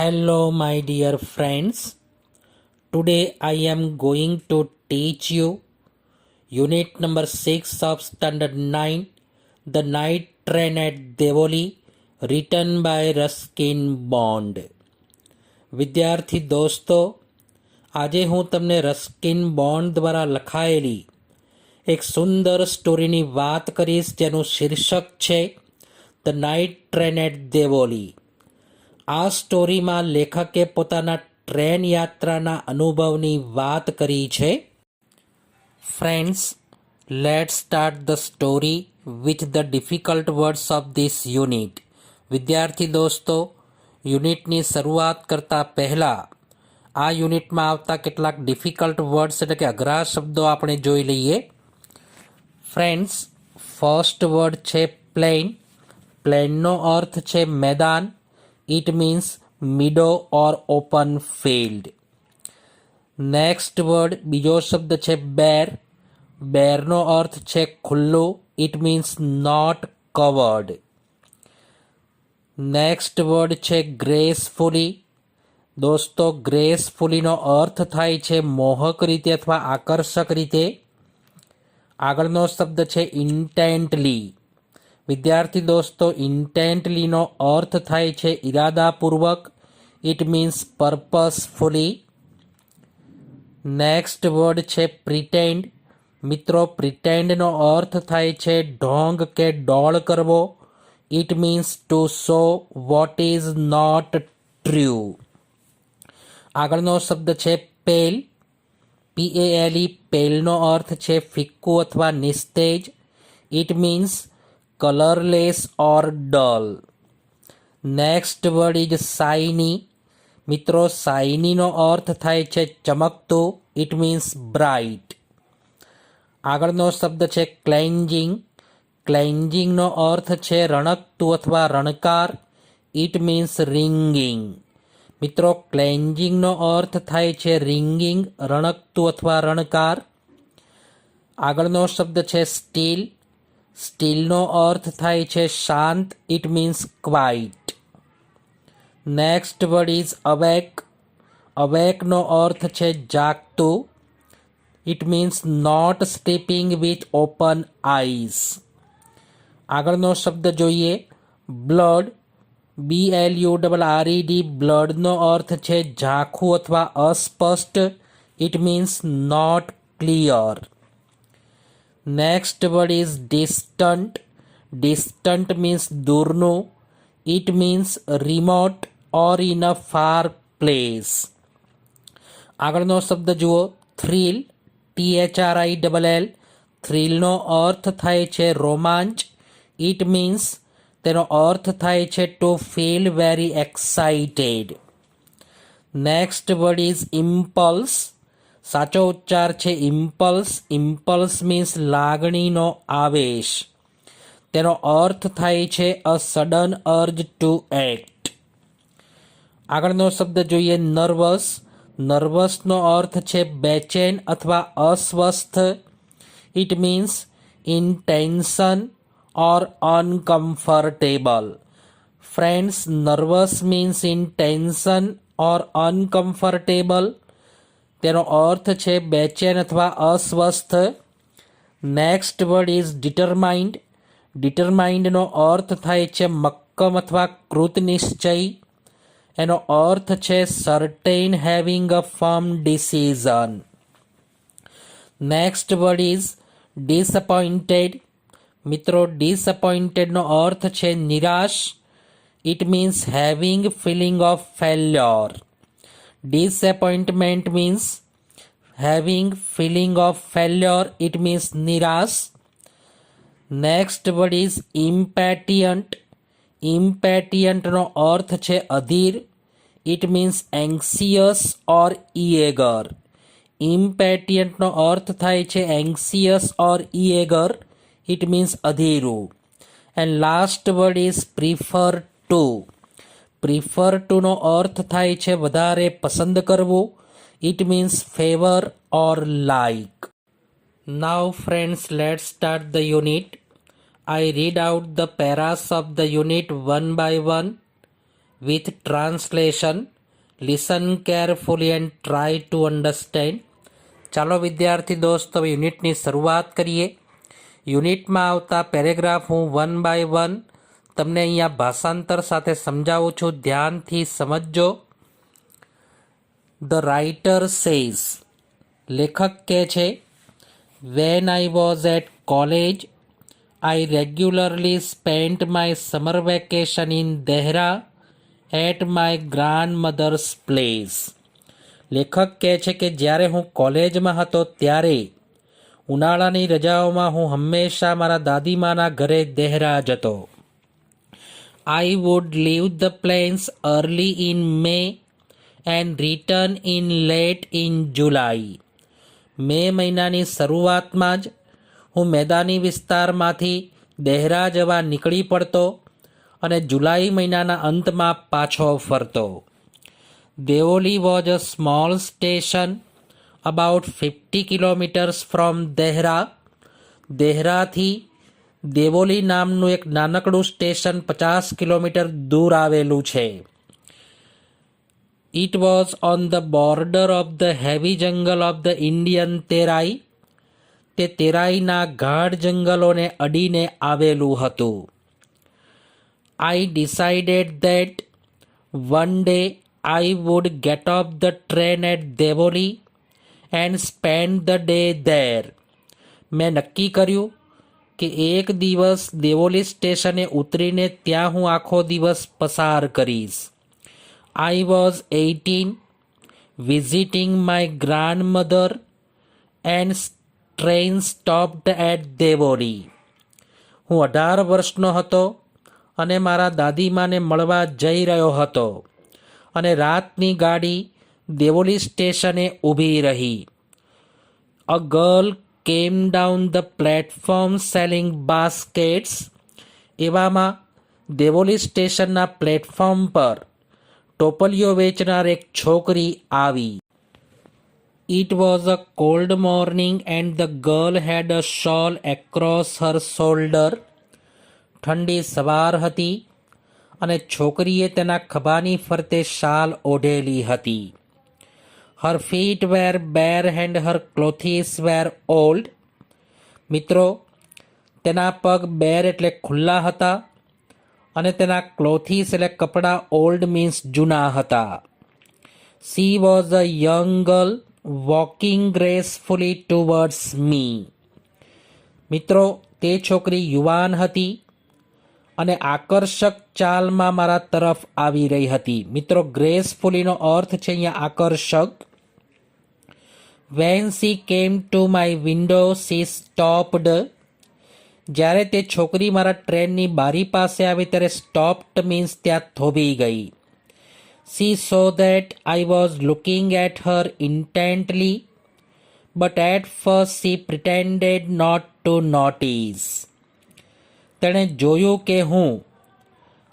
Hello, my dear friends. Today I am going to teach you unit number 6 of standard 9, The Night Train at Devoli, written by Ruskin Bond. વિદ્યાર્થી દોસ્તો, આજે હું તમને Ruskin bond દ્વારા લખાયેલી એક સુંદર સ્ટોરીની વાત કરીશ જેનું શીર્ષક છે the night train at Deoli. આ સ્ટોરીમાં લેખકે પોતાના ટ્રેન યાત્રાના અનુભવની વાત કરી છે. Friends, let's start the story with the difficult words of this unit. વિદ્યાર્થી દોસ્તો, યુનિટની શરૂઆત કરતાં પહેલાં આ યુનિટમાં આવતા કેટલાક ડિફિકલ્ટ વર્ડ્સ એટલે કે અઘરા શબ્દો આપણે જોઈ લઈએ. ફ્રેન્ડ્સ, ફર્સ્ટ વર્ડ છે પ્લેન. પ્લેનનો અર્થ છે મેદાન. It means meadow or open field. Next word બીજો શબ્દ છે બેર. બેરનો અર્થ છે ખુલ્લું. It means not covered. Next word છે ગ્રેસફુલી. દોસ્તો, ગ્રેસફુલીનો અર્થ થાય છે મોહક રીતે અથવા આકર્ષક રીતે. આગળનો શબ્દ છે ઇન્ટેન્ટલી. વિદ્યાર્થી દોસ્તો, ઇન્ટેન્ટલીનો અર્થ થાય છે ઇરાદાપૂર્વક. It means purposefully. Next word છે પ્રિટેન્ડ. મિત્રો, પ્રિટેન્ડનો અર્થ થાય છે ઢોંગ કે ડોળ કરવો. It means to show what is not true. આગળનો શબ્દ છે પેલ. PALE. પેલનો અર્થ છે ફિક્કું અથવા નિસ્તેજ. It means colourless or dull. Next word is shiny. મિત્રો, શાઇનીનો અર્થ થાય છે ચમકતું. It means bright. આગળનો શબ્દ છે ક્લેન્જિંગ. ક્લેન્જિંગનો અર્થ છે રણકતું અથવા રણકાર. It means ringing. મિત્રો, ક્લેન્જિંગનો અર્થ થાય છે રિંગિંગ, રણકતું અથવા રણકાર. આગળનો શબ્દ છે સ્ટીલ. સ્ટીલનો અર્થ થાય છે શાંત. It means quiet. Next word is awake. અવેકનો અર્થ છે જાગતું. It means not sleeping with open eyes. આગળનો શબ્દ જોઈએ બ્લડ. BLUDD. બ્લડનો અર્થ છે ઝાંખું અથવા અસ્પષ્ટ. It means not clear. Next word is distant. Distant means દૂરનું. It means remote or in a far place. આગળનો શબ્દ જુઓ થ્રિલ. THRILL. થ્રિલનો અર્થ થાય છે રોમાંચ. ઇટ મીન્સ, તેનો અર્થ થાય છે to feel very excited. Next word is impulse. સાચો ઉચ્ચાર છે ઇમ્પલ્સ. ઇમ્પલ્સ મીન્સ લાગણીનો આવેશ. તેનો અર્થ થાય છે a sudden urge two act. આગળનો શબ્દ જોઈએ નર્વસ. નર્વસનો અર્થ છે બેચેન અથવા અસ્વસ્થ. It means in tension or uncomfortable. Friends, nervous means in tension or uncomfortable. તેનો અર્થ છે બેચેન અથવા અસ્વસ્થ. Next word is determined. ડિટરમાઇન્ડનો અર્થ થાય છે મક્કમ અથવા કૃતનિશ્ચય. એનો અર્થ છે certain, having a firm decision. Next word is disappointed. મિત્રો, ડિસઅપોઇન્ટેડનો અર્થ છે નિરાશ. It means having feeling of failure. Disappointment means having feeling of failure. It means નિરાશ. Next word is ઇમ્પેટિયન્ટ. ઇમ્પેટિયન્ટનો અર્થ છે અધીર. It means anxious or eager. ઇમ્પેટિયન્ટનો અર્થ થાય છે anxious or eager. It means અધીરું. And last word is prefer to. Prefer ટુનો અર્થ થાય છે વધારે પસંદ કરવું. It means favour or like. Now friends, let's start the unit. I read out the paras of the unit one by one with translation. Listen carefully and try to understand. ચાલો વિદ્યાર્થી દોસ્તો યુનિટની શરૂઆત કરીએ. યુનિટમાં આવતા પેરેગ્રાફ હું one by one તમને અહીંયા ભાષાંતર સાથે સમજાવું છું, ધ્યાનથી સમજજો. ધ રાઇટર સેઝ, લેખક કહે છે, when I was at college I regularly spent my summer vacation in Dehra at my grandmother's place. લેખક કહે છે કે જ્યારે હું કોલેજમાં હતો ત્યારે ઉનાળાની રજાઓમાં હું હંમેશા મારા દાદીમાના ઘરે દેહરા જતો. I would leave the plains early in May and return in late in July. મે મહિનાની શરૂઆતમાં જ હું મેદાની વિસ્તારમાંથી દેહરા જવા નીકળી પડતો અને જુલાઈ મહિનાના અંતમાં પાછો ફરતો. Deoli was a small station about 50 kilometres from Dehra. દેહરાથી દેવોલી નામનું એક નાનકડું સ્ટેશન 50 કિલોમીટર દૂર આવેલું છે. It was on the border of the heavy jungle of the Indian Terai. તે તેરાઈના ગાઢ જંગલોને અડીને આવેલું હતું. I decided that one day I would get off the train at Deoli and spend the day there. મેં નક્કી કર્યું કે એક દિવસ દેવોલી સ્ટેશને ઉતરીને ત્યાં હું આખો દિવસ પસાર કરીશ. I was 18, visiting my grandmother and train stopped at Deoli. હું 18 વર્ષનો હતો અને મારા દાદીમાને મળવા જઈ રહ્યો હતો અને રાતની ગાડી દેવોલી સ્ટેશને ઊભી રહી. અ ગર્લ કેમ down the platform selling baskets. એવામાં દેવોલી સ્ટેશનના પ્લેટફોર્મ પર ટોપલીઓ વેચનાર એક છોકરી આવી. It was a cold morning and the girl had a shawl across her shoulder. ઠંડી સવાર હતી અને છોકરીએ તેના ખભાની ફરતે શાલ ઓઢેલી હતી. Her feet were bare and her clothes were old. મિત્રો, તેના પગ બેર એટલે ખુલ્લા હતા અને તેના ક્લોથીસ એટલે કપડાં ઓલ્ડ મીન્સ જૂના હતા. She was a young girl walking gracefully towards me. મિત્રો, તે છોકરી યુવાન હતી અને આકર્ષક ચાલમાં મારા તરફ આવી રહી હતી. મિત્રો, ગ્રેસફુલીનો અર્થ છે અહીંયા આકર્ષક. When she came to my window, she stopped. જ્યારે તે છોકરી મારા ટ્રેનની બારી પાસે આવી ત્યારે સ્ટોપ્ડ મીન્સ ત્યાં થોભી ગઈ. She saw that I was looking at her intently, but at first she pretended not to notice. તેણે જોયું કે હું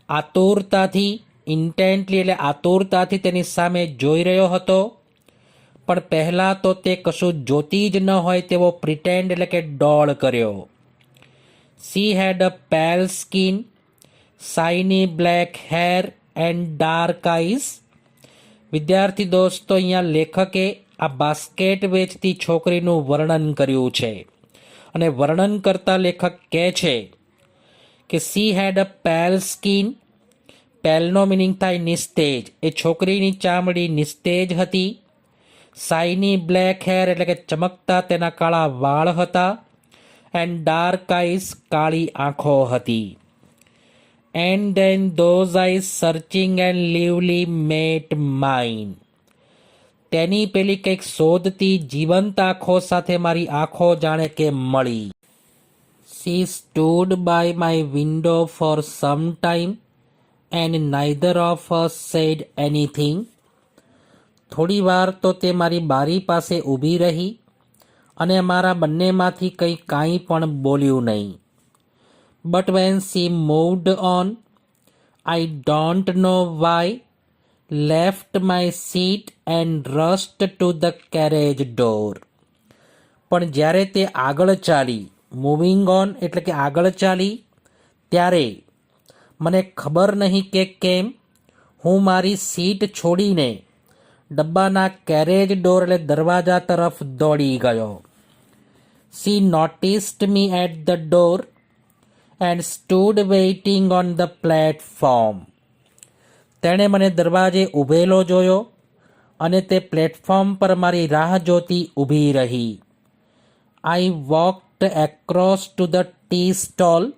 આતુરતાથી, ઇન્ટેન્ટલી એટલે આતુરતાથી તેની સામે જોઈ રહ્યો હતો, પણ પહેલાં તો તે કશું જોતી જ ન હોય તેવો પ્રિટેન્ડ એટલે કે ડોળ કર્યો. She had a pale skin, shiny black hair and dark eyes. વિદ્યાર્થી દોસ્તો, અહીંયા લેખકે આ બાસ્કેટ વેચતી છોકરીનું વર્ણન કર્યું છે અને વર્ણન કરતા લેખક કહે છે કે she had a pale skin. પેલનો મિનિંગ થાય નિસ્તેજ. એ છોકરીની ચામડી નિસ્તેજ હતી. શાઇની બ્લેક હેર એટલે કે ચમકતા તેના કાળા વાળ હતા. એન્ડ ડાર્ક આઈઝ, કાળી આંખો હતી. And then those eyes searching and lively met mine. તેની પેલી કંઈક શોધતી જીવંત આંખો સાથે મારી આંખો જાણે કે મળી. She stood by my window for some time and neither of us said anything. થોડી વાર તો તે મારી બારી પાસે ઊભી રહી અને અમારા બંનેમાંથી કાંઈ પણ બોલ્યું નહીં. But when she moved on, I don't know why, left my seat and rushed to the carriage door. પણ જ્યારે તે આગળ ચાલી, મૂવિંગ ઓન એટલે કે આગળ ચાલી, ત્યારે મને ખબર નહીં કે કેમ હું મારી સીટ છોડીને ડબ્બાના કેરેજ ડોર એટલે દરવાજા તરફ દોડી ગયો. She noticed me at the door and stood waiting on the platform. તેણે મને દરવાજે ઊભેલો જોયો અને તે પ્લેટફોર્મ પર મારી રાહ જોતી ઊભી રહી. I walked across to the tea stall.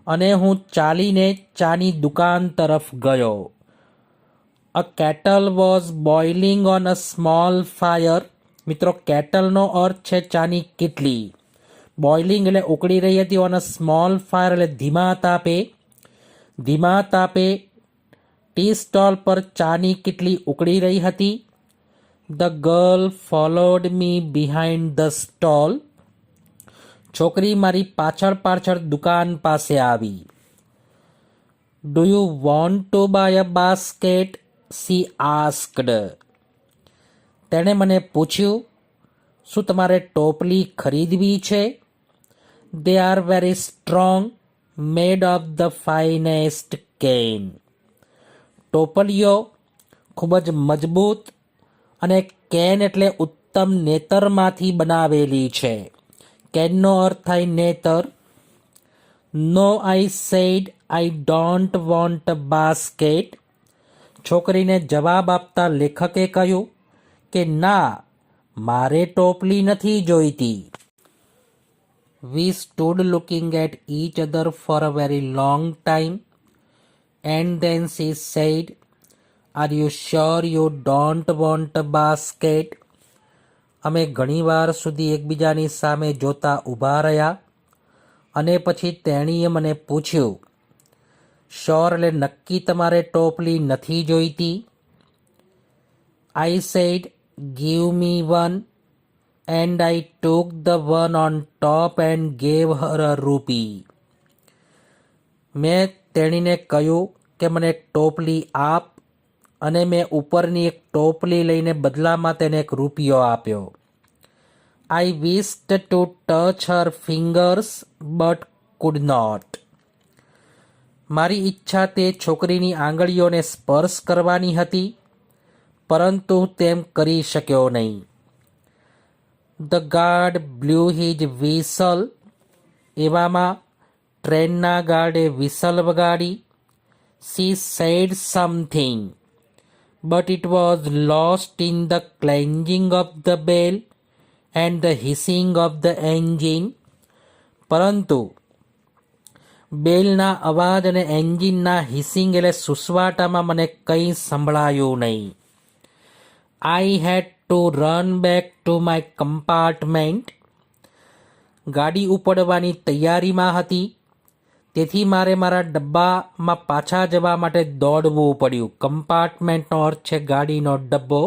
અને હું ચાલીને ચાની દુકાન તરફ ગયો. A kettle was boiling on a small fire. મિત્રો, કેટલનો અર્થ છે ચાની કીટલી. બોઇલિંગ એટલે ઉકળી રહી હતી. ઓન અ સ્મોલ ફાયર એટલે ધીમા તાપે. ધીમા તાપે ટી સ્ટોલ પર ચાની કીટલી ઉકળી રહી હતી. The girl followed me behind the stall. છોકરી મારી પાછળ પાછળ દુકાન પાસે આવી. Do you want to buy a basket? She asked. તેણે મને પૂછ્યું, શું તમારે ટોપલી ખરીદવી છે? They are very strong, made of the finest cane. ટોપલીઓ ખૂબ જ મજબૂત અને કેન એટલે ઉત્તમ નેતરમાંથી બનાવેલી છે. કેનનો અર્થ થાય નેતર. No, I said, I don't want a basket. છોકરીને જવાબ આપતા લેખકે કહ્યું કે ના, મારે ટોપલી નથી જોઈતી. We stood looking at each other for a very long time and then she said, are you sure you don't want a basket. અમે ઘણીવાર સુધી એકબીજાની સામે જોતા ઊભા રહ્યા અને પછી તેણીએ મને પૂછ્યું, શ્યોર એટલે નક્કી તમારે ટોપલી નથી જોઈતી? I said, give me one, and I took the one on top and gave her a rupee. મેં તેણીને કહ્યું કે મને એક ટોપલી આપ, અને મેં ઉપરની એક ટોપલી લઈને બદલામાં તેને એક રૂપિયો આપ્યો. I wished to touch her fingers but could not. મારી ઈચ્છા તે છોકરીની આંગળીઓને સ્પર્શ કરવાની હતી, પરંતુ તેમ કરી શક્યો નહીં. The guard blew his whistle. એવામાં ટ્રેનના ગાર્ડે વિસલ વગાડી. She said something, but it was lost in the clanging of the bell and the hissing of the engine. પરંતુ બેલના અવાજ અને એન્જિનના હિસિંગ એટલે સુસવાટામાં મને કંઈ સંભળાયું નહીં. I had to run back to my compartment. ગાડી ઉપડવાની તૈયારીમાં હતી, તેથી મારે મારા ડબ્બામાં પાછા જવા માટે દોડવું પડ્યું. કમ્પાર્ટમેન્ટનો અર્થ છે ગાડીનો ડબ્બો.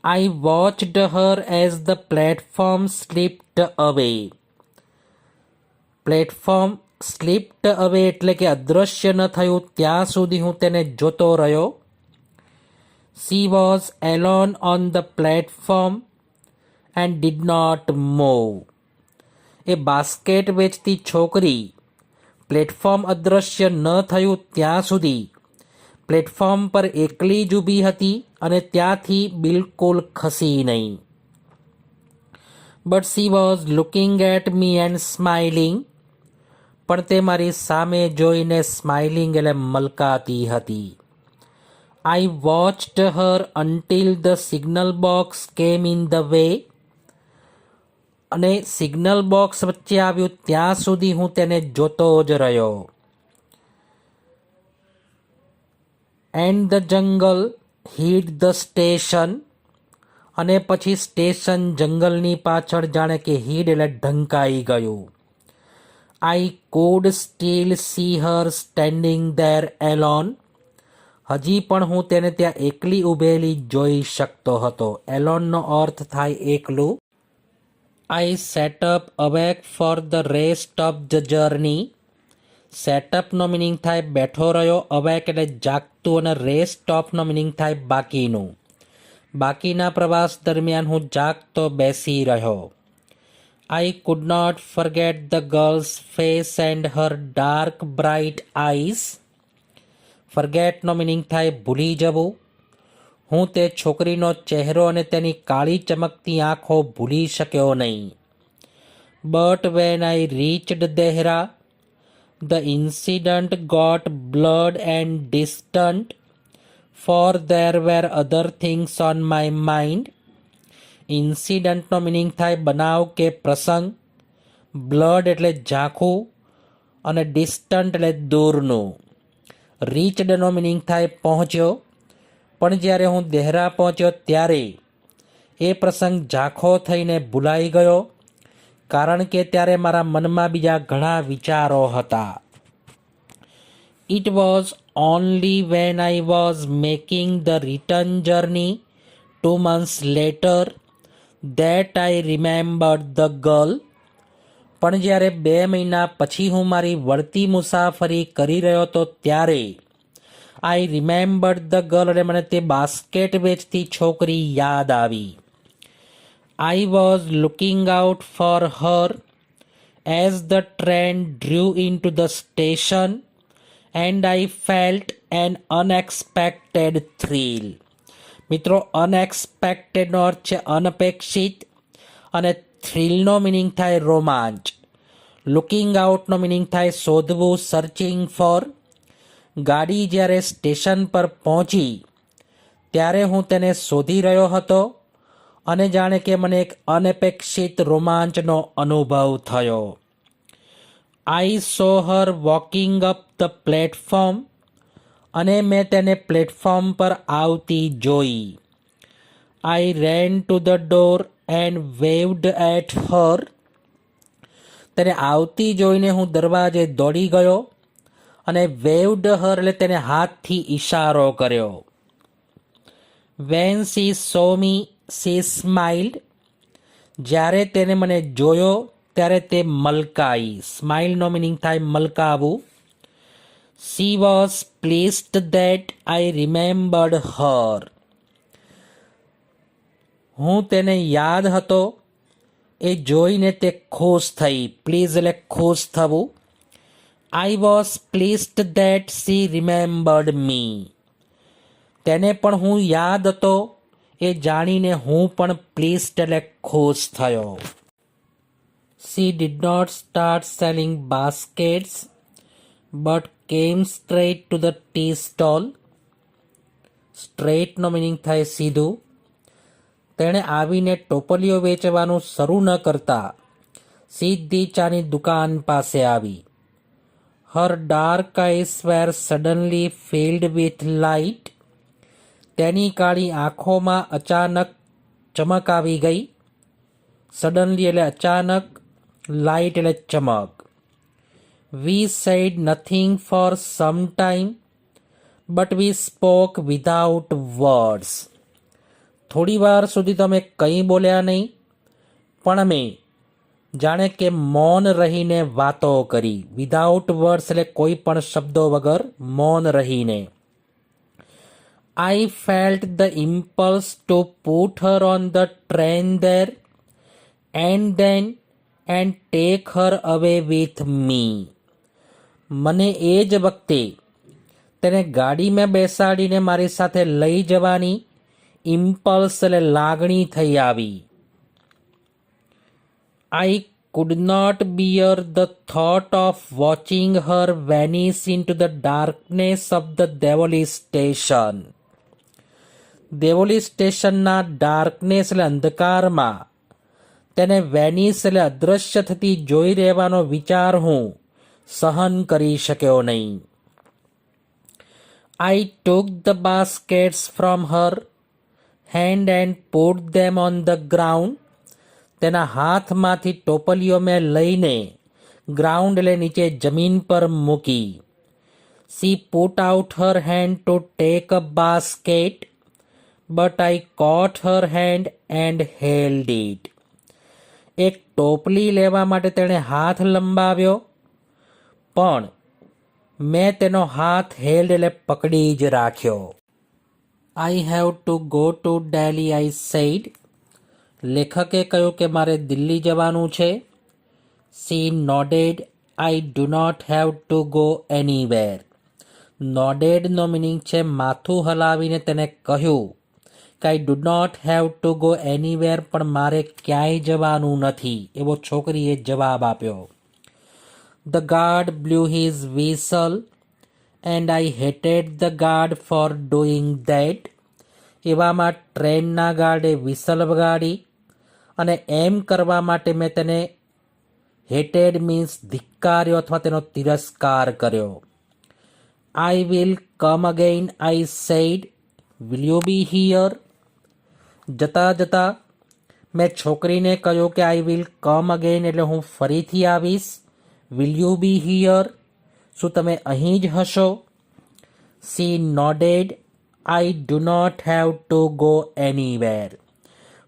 I watched her as the platform slipped away. Platform slipped away એટલે કે અદૃશ્ય ન થયું ત્યાં સુધી હું તેને જોતો રહ્યો. She was alone on the platform and did not move. એ બાસ્કેટ વેચતી છોકરી પ્લેટફોર્મ અદૃશ્ય ન થયું ત્યાં સુધી પ્લેટફોર્મ પર એકલી જ ઊભી હતી અને ત્યાંથી બિલકુલ ખસી નહીં. But she was looking at me and smiling. પણ તે મારી સામે જોઈને સ્માઇલિંગ એટલે મલકાતી હતી. I watched her until the signal box came in the way. અને સિગ્નલ બોક્સ વચ્ચે આવ્યું ત્યાં સુધી હું તેને જોતો જ રહ્યો. And the jungle hid the station. અને પછી સ્ટેશન જંગલની પાછળ જાણે કે હિડ એટલે ઢંકાઈ ગયું. I could steel C Har standing there alone. હજી પણ હું તેને ત્યાં એકલી ઊભેલી જોઈ શકતો હતો. એલોનનો અર્થ થાય એકલું. I sat up awake for the rest of the journey. સેટઅપનો મિનિંગ થાય બેઠો રહ્યો, અવેક એટલે જાગતું, અને રેસ્ટ ઓફનો મિનિંગ થાય બાકીનું. બાકીના પ્રવાસ દરમિયાન હું જાગતો બેસી રહ્યો. I could not forget the girl's face and her dark bright eyes. ફર્ગેટનો મિનિંગ થાય ભૂલી જવું. હું તે છોકરીનો ચહેરો અને તેની કાળી ચમકતી આંખો ભૂલી શક્યો નહીં. But when I reached Dehra, the incident got blurred and distant, for there were other things on my mind. ઇન્સિડન્ટનો મિનિંગ થાય બનાવ કે પ્રસંગ, બ્લડ એટલે ઝાંખું અને ડિસ્ટન્ટ એટલે દૂરનું. રીચડનો મિનિંગ થાય પહોંચ્યો, પણ જ્યારે હું દેહરા પહોંચ્યો ત્યારે એ પ્રસંગ ઝાંખો થઈને ભૂલાઈ ગયો, કારણ કે ત્યારે મારા મનમાં બીજા ઘણા વિચારો હતા. It was only van I was making the return journey 2 months later that I remembered the girl. પણ જ્યારે 2 મહિના પછી હું મારી વળતી મુસાફરી કરી રહ્યો હતો ત્યારે આઈ રિમેમ્બર્ડ ધ ગર્લ, અને મને તે બાસ્કેટ વેચતી છોકરી યાદ આવી. I was looking out for her as the train drew in to the station and I felt an unexpected thrill. મિત્રો, અનએક્સપેક્ટેડનો અર્થ છે અનપેક્ષિત અને થ્રિલનો મિનિંગ થાય રોમાંચ. લુકિંગ આઉટનો મિનિંગ થાય શોધવું, સર્ચિંગ ફોર. ગાડી જ્યારે સ્ટેશન પર પહોંચી ત્યારે હું તેને શોધી રહ્યો હતો અને જાણે કે મને એક અનપેક્ષિત રોમાંચનો અનુભવ થયો. I saw her walking up the platform, અને મેં તેને પ્લેટફોર્મ પર આવતી જોઈ. I ran to the door and waved at her. તેને આવતી જોઈને હું દરવાજે દોડી ગયો અને વેવ્ડ હર એટલે તેને હાથથી ઈશારો કર્યો. When she so me C smiled. જ્યારે તેને મને જોયો ત્યારે તે મલકાઈ. સ્માઇલનો મિનિંગ થાય મલકાવું. She was pleased that I remembered her. હું તેને યાદ હતો એ જોઈને તે ખુશ થઈ. પ્લીઝ એટલે ખુશ થવું. I was pleased that she remembered me. તેને પણ હું યાદ હતો એ જાણીને હું પણ પ્લીઝડ એટલે ખુશ થયો. She did not start selling baskets but came straight to the tea stall. સ્ટ્રેટનો મિનિંગ થાય સીધું. તેણે આવીને ટોપલીઓ વેચવાનું શરૂ ન કરતા સીધી ચાની દુકાન પાસે આવી. Her dark eyes were suddenly filled with light. તેની કાળી આંખોમાં અચાનક ચમક આવી ગઈ. સડનલી એટલે અચાનક, લાઇટ એટલે ચમક. We said nothing for some time, but we spoke without words. થોડી વાર સુધી તો અમે કંઈ બોલ્યા નહીં, પણ અમે જાણે કે મૌન રહીને વાતો કરી. વિધાઉટ વર્ડ્સ એટલે કોઈ પણ શબ્દો વગર, મૌન રહીને. I felt the impulse to put her on the train there and then and take her away with me. મને એ જ વખતે તેને ગાડીમાં બેસાડીને મારી સાથે લઈ જવાની ઇમ્પલ્સ એટલે લાગણી થઈ આવી. I could not bear the thought of watching her vanish into the darkness of the Devoli station. Deoli સ્ટેશનના ડાર્કનેસ એટલે અંધકારમાં તેને વેનિસ એટલે અદૃશ્ય થતી જોઈ રહેવાનો વિચાર હું સહન કરી શક્યો નહીં. I took the baskets from her hand and put them on the ground. તેના હાથમાંથી ટોપલીઓ મેં લઈને ગ્રાઉન્ડ એટલે નીચે જમીન પર મૂકી. She put out her hand to take a basket, but I caught her hand and held it. એક ટોપલી લેવા માટે તેણે હાથ લંબાવ્યો, પણ મેં તેનો હાથ હેલ્ડ એટલે પકડી જ રાખ્યો. I have to go to Delhi, I said. લેખકે કહ્યું કે મારે દિલ્હી જવાનું છે. She nodded. I do not have to go anywhere. નોડેડનો મિનિંગ છે માથું હલાવીને તેને કહ્યું કે I do not have to go anywhere, પણ મારે ક્યાંય જવાનું નથી, એવો છોકરીએ જવાબ આપ્યો. The guard blew his whistle and I hated the guard for doing that. એવામાં ટ્રેનના ગાર્ડે વિસલ વગાડી અને એમ કરવા માટે મેં તેને હેટેડ મીન્સ ધિક્કાર્યો અથવા તેનો તિરસ્કાર કર્યો. I will come again I said, will you be here. જતાં જતાં મેં છોકરીને કહ્યું કે આઈ વિલ કમ અગેઇન એટલે હું ફરીથી આવીશ. વિલ યુ બી હિયર, શું તમે અહીં જ હશો? She nodded, I do not have to go anywhere.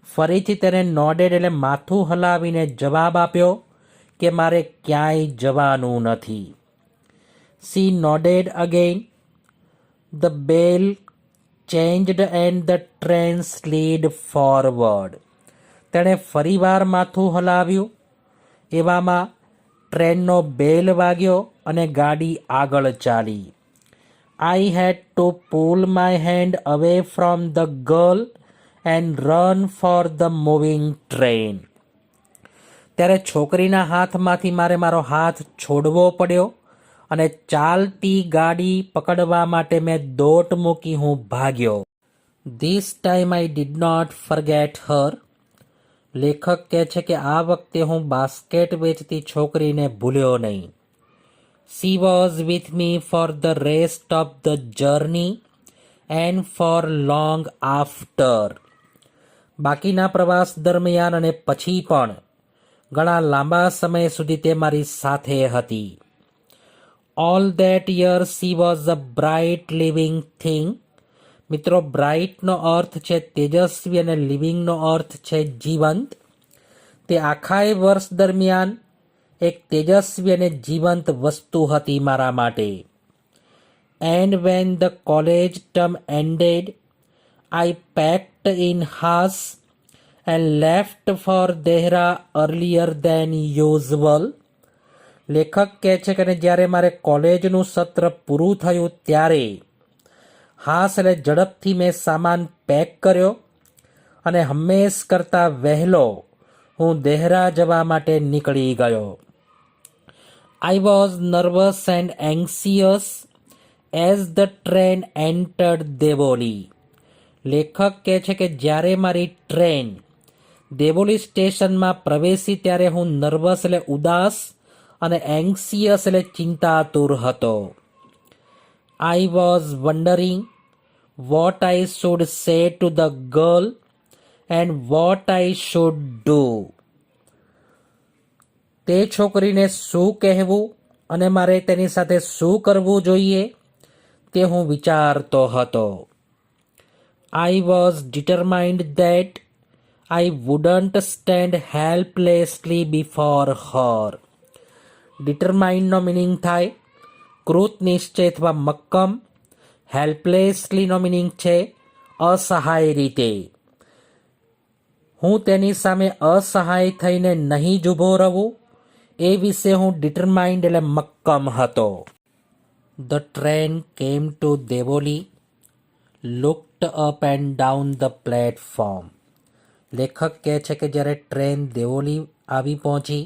ફરીથી તેને નોડેડ એટલે માથું હલાવીને જવાબ આપ્યો કે મારે ક્યાંય જવાનું નથી. She nodded again. The bell changed and the train slid forward. તેણે ફરીવાર માથું હલાવ્યું. એવામાં ટ્રેનનો બેલ વાગ્યો અને ગાડી આગળ ચાલી. I had to pull my hand away from the girl and run for the moving train. ત્યારે છોકરીના હાથમાંથી મારો હાથ છોડવો પડ્યો અને ચાલતી ગાડી પકડવા માટે મેં દોટ મૂકી હું ભાગ્યો. This time I did not forget her. લેખક કહે છે કે આ વખતે હું બાસ્કેટ વેચતી છોકરીને ભૂલ્યો નહીં. She was with me for the rest of the journey and for long after. બાકીના પ્રવાસ દરમિયાન અને પછી પણ ઘણા લાંબા સમય સુધી તે મારી સાથે હતી. All that year she was a bright living thing. મિત્રો, બ્રાઇટનો અર્થ છે તેજસ્વી અને લિવિંગનો અર્થ છે જીવંત. તે આખાય વર્ષ દરમિયાન એક તેજસ્વી અને જીવંત વસ્તુ હતી મારા માટે. And when the college term ended I packed in haste and left for Dehra earlier than usual. લેખક કહે છે કે જ્યારે મારે કોલેજનું સત્ર પૂરું થયું ત્યારે હાસ એટલે ઝડપથી મેં સામાન પેક કર્યો અને હંમેશ કરતાં વહેલો હું દેહરા જવા માટે નીકળી ગયો. I was nervous and anxious as the train entered Deoli. લેખક કહે છે કે જ્યારે મારી ટ્રેન દેવોલી સ્ટેશનમાં પ્રવેશી ત્યારે હું નર્વસ એટલે ઉદાસ અને એન્ગ્સિયસ એટલે ચિંતાતુર હતો. I was wondering what I should સે to the girl and what I should do. તે છોકરીને શું કહેવું અને મારે તેની સાથે શું કરવું જોઈએ તે હું વિચારતો હતો. I was determined that I wouldn't stand helplessly before her. ડિટરમાઇન્ડનો મિનિંગ થાય કૃત નિશ્ચય અથવા મક્કમ. હેલ્પલેસલીનો મિનિંગ છે અસહાય રીતે. હું તેની સામે અસહાય થઈને નહીં જ ઊભો રહું એ વિશે હું ડિટરમાઇન્ડ એટલે મક્કમ હતો. The train came to Deoli, looked up and down the platform. લેખક કહે છે કે જ્યારે ટ્રેન દેવોલી આવી પહોંચી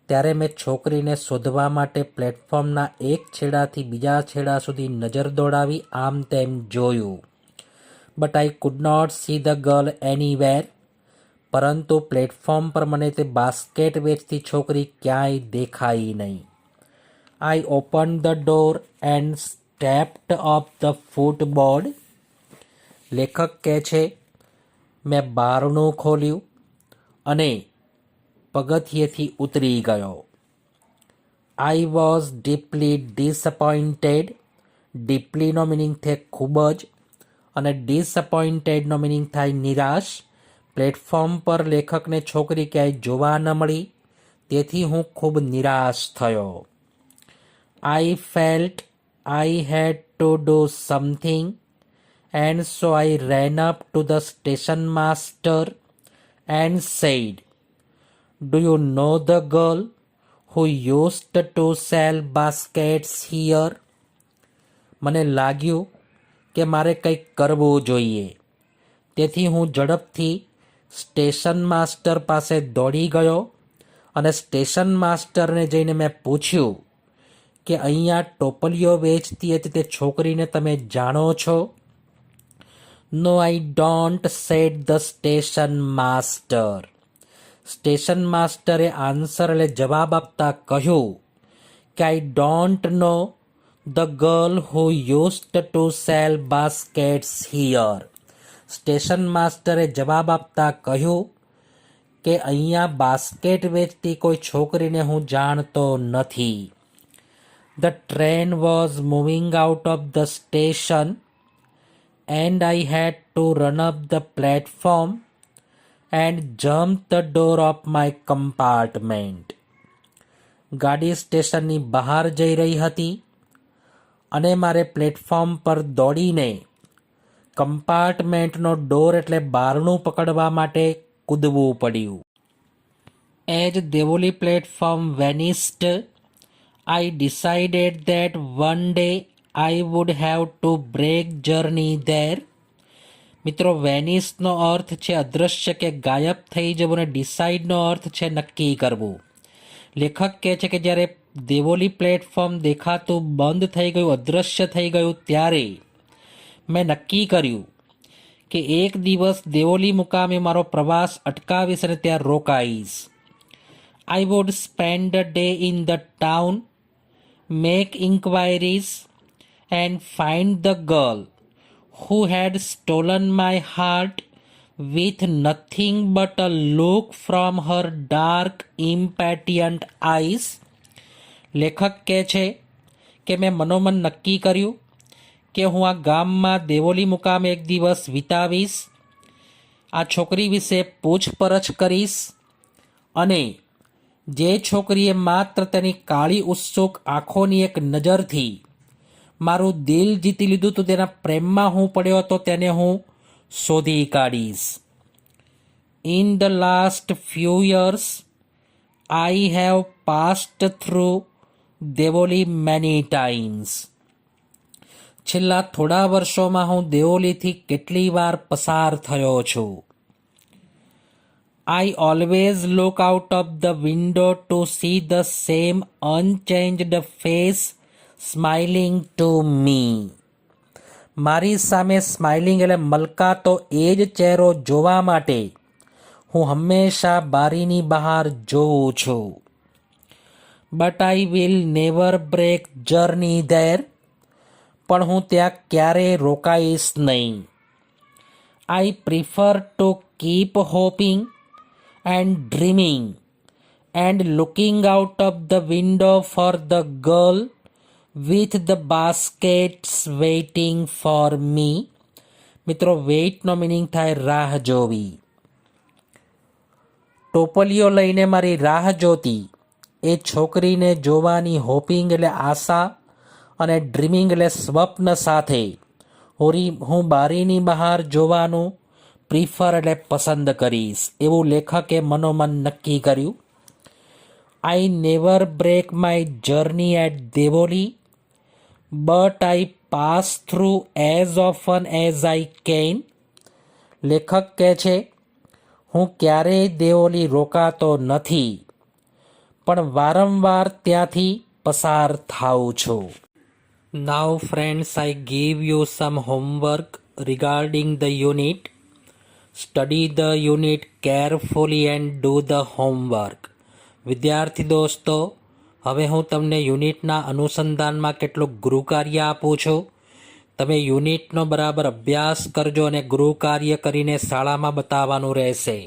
ત્યારે મેં છોકરીને શોધવા માટે પ્લેટફોર્મના એક છેડાથી બીજા છેડા સુધી નજર દોડાવી આમ તેમ જોયું. But I could not see the girl anywhere. પરંતુ પ્લેટફોર્મ પર મને તે બાસ્કેટ વેચતી છોકરી ક્યાંય દેખાઈ નહીં. I open the door and stepped up the footboard. લેખક કહે છે મેં બારણું ખોલ્યું અને પગથિયેથી ઉતરી ગયો. I was deeply disappointed. ડીપલીનો મિનિંગ થાય ખૂબ જ અને ડિસઅપોઇન્ટેડનો મિનિંગ થાય નિરાશ. પ્લેટફોર્મ પર લેખકને છોકરી ક્યાંય જોવા ન મળી તેથી હું ખૂબ નિરાશ થયો. I felt I had to do something and so I ran up to the station master and said, do you know the girl who used to sell baskets here? મને લાગ્યું કે મારે કંઈક કરવું જોઈએ. તેથી હું ઝડપથી સ્ટેશન માસ્ટર પાસે દોડી ગયો અને સ્ટેશન માસ્ટરને જઈને મેં પૂછ્યું કે અહીંયા ટોપલીઓ વેચતી હતી તે છોકરીને તમે જાણો છો? No I don't, said the station master. Station માસ્ટરે આન્સર એટલે જવાબ આપતા કહ્યું કે I don't know the girl who used to sell baskets here. Station માસ્ટરે જવાબ આપતા કહ્યું કે અહીંયા બાસ્કેટ વેચતી કોઈ છોકરીને હું જાણતો નથી. The train was moving out of the station and I had to run up the platform and jump the door of my compartment. ગાડી સ્ટેશનની બહાર જઈ રહી હતી અને મારે પ્લેટફોર્મ પર દોડીને કમ્પાર્ટમેન્ટનો ડોર એટલે બારણું પકડવા માટે કૂદવું પડ્યું. As Deoli platform vanished, I decided that one day I would have to break journey there. મિત્રો, વેનિસનો અર્થ છે અદૃશ્ય કે ગાયબ થઈ જવું અને ડિસાઇડનો અર્થ છે નક્કી કરવું. લેખક કહે છે કે જ્યારે દેવોલી પ્લેટફોર્મ દેખાતું બંધ થઈ ગયું, અદૃશ્ય થઈ ગયું, ત્યારે મેં નક્કી કર્યું કે એક દિવસ દેવોલી મુકામે મારો પ્રવાસ અટકાવીશ અને ત્યાં રોકાઈશ. I would spend a day in the town, make inquiries and find the girl who had stolen my heart with nothing but a look from her dark, impatient eyes. લેખક કહે છે કે મેં મનોમન નક્કી કર્યું કે હું આ ગામમાં દેવોલી મુકામે એક દિવસ વિતાવીશ, આ છોકરી વિશે પૂછપરછ કરીશ અને જે છોકરીએ માત્ર તેની કાળી ઉત્સુક આંખોની એક નજરથી મારું દિલ જીતી લીધું તો તેના પ્રેમમાં હું પડ્યો હતો તેને હું શોધી કાઢીશ. In the last few years I have passed through Deoli many times. છેલ્લા થોડા વર્ષોમાં હું દેવોલીથી કેટલી વાર પસાર થયો છું. I always look out of the window to see the same unchanged face smiling to me. મારી સામે સ્માઇલિંગ એટલે મલકાતો એ જ ચહેરો જોવા માટે હું હંમેશા બારીની બહાર જોઉં છું. But I will never break journey there. પણ હું ત્યાં ક્યારેય રોકાઈશ નહીં. I prefer to keep hoping and dreaming and looking out of the window for the girl with the baskets waiting for me. મિત્રો, વેઇટનો મિનિંગ થાય રાહ જોવી. ટોપલીઓ લઈને મારી રાહ જોતી એ છોકરીને જોવાની હોપિંગ એટલે આશા અને ડ્રીમિંગ એટલે સ્વપ્ન સાથે હું બારીની બહાર જોવાનું પ્રિફર એટલે પસંદ કરીશ એવું લેખકે મનોમન નક્કી કર્યું. I never break my journey at Deoli but I pass through as often as I can. લેખક કહે છે હું ક્યારેય દેવોલી રોકાતો નથી પણ વારંવાર ત્યાંથી પસાર થાઉં છું. Now friends, I give you some homework regarding the unit. Study the unit carefully and do the homework. વિદ્યાર્થી દોસ્તો, હવે હું તમને યુનિટના અનુસંધાનમાં કેટલુંક ગૃહકાર્ય આપું છું. તમે યુનિટનો બરાબર અભ્યાસ કરજો અને ગૃહકાર્ય કરીને શાળામાં બતાવવાનું રહેશે.